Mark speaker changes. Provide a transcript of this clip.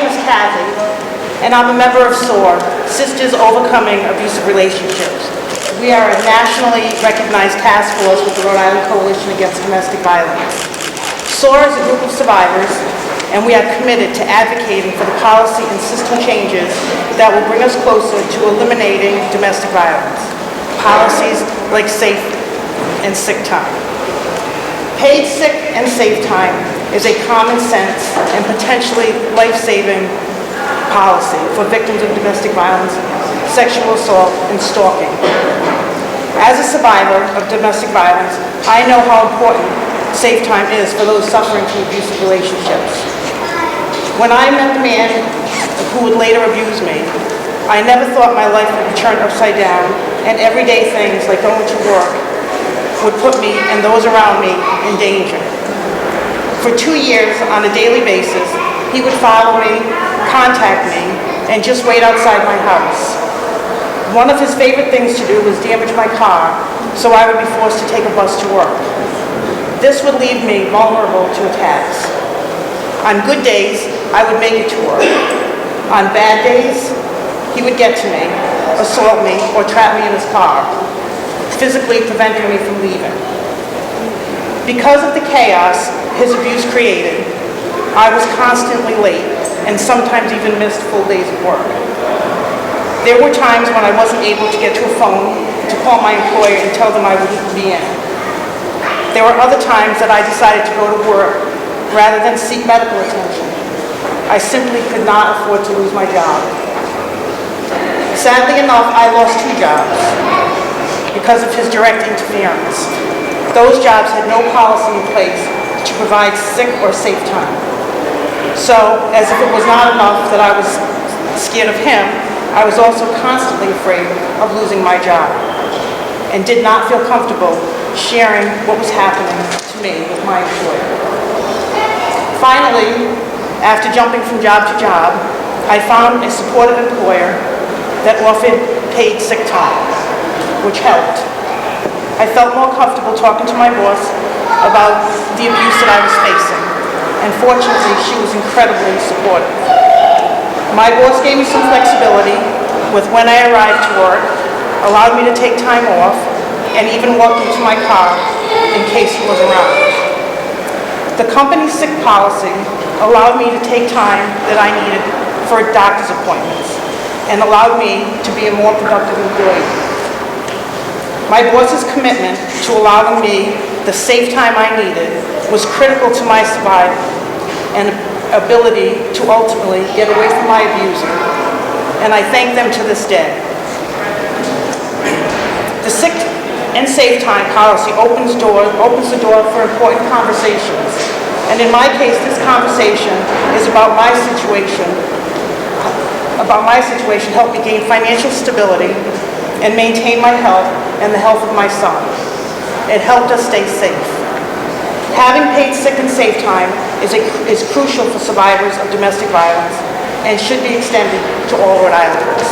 Speaker 1: is Kathy, and I'm a member of SOAR, Sisters Overcoming Abusive Relationships. We are a nationally recognized task force with the Rhode Island Coalition Against Domestic Violence. SOAR is a group of survivors, and we are committed to advocating for the policy and system changes that will bring us closer to eliminating domestic violence. Policies like safe and sick time. Paid sick and safe time is a common sense and potentially life-saving policy for victims of domestic violence, sexual assault, and stalking. As a survivor of domestic violence, I know how important safe time is for those suffering from abusive relationships. When I met the man who would later abuse me, I never thought my life would be turned upside down and everyday things like going to work would put me and those around me in danger. For 2 years, on a daily basis, he would follow me, contact me, and just wait outside my house. One of his favorite things to do was damage my car, so I would be forced to take a bus to work. This would leave me vulnerable to attacks. On good days, I would make it to work. On bad days, he would get to me, assault me, or trap me in his car, physically preventing me from leaving. Because of the chaos his abuse created, I was constantly late and sometimes even missed full days of work. There were times when I wasn't able to get to a phone to call my employer and tell them I wouldn't be in. There were other times that I decided to go to work rather than seek medical attention. I simply could not afford to lose my job. Sadly enough, I lost 2 jobs because of his direct interference. Those jobs had no policy in place to provide sick or safe time. So, as if it was not enough that I was scared of him, I was also constantly afraid of losing my job and did not feel comfortable sharing what was happening to me with my employer. Finally, after jumping from job to job, I found a supportive employer that offered paid sick time, which helped. I felt more comfortable talking to my boss about the abuse that I was facing, and fortunately, she was incredibly supportive. My boss gave me some flexibility with when I arrived to work, allowed me to take time off, and even walked into my car in case he was around. The company's sick policy allowed me to take time that I needed for doctor's appointments and allowed me to be a more productive employee. My boss's commitment to allowing me the safe time I needed was critical to my survival and ability to ultimately get away from my abuser, and I thank them to this day. The sick and safe time policy opens the door for important conversations, and in my case, this conversation is about my situation helped me gain financial stability and maintain my health and the health of my son. It helped us stay safe. Having paid sick and safe time is crucial for survivors of domestic violence and should be extended to all Rhode Islanders.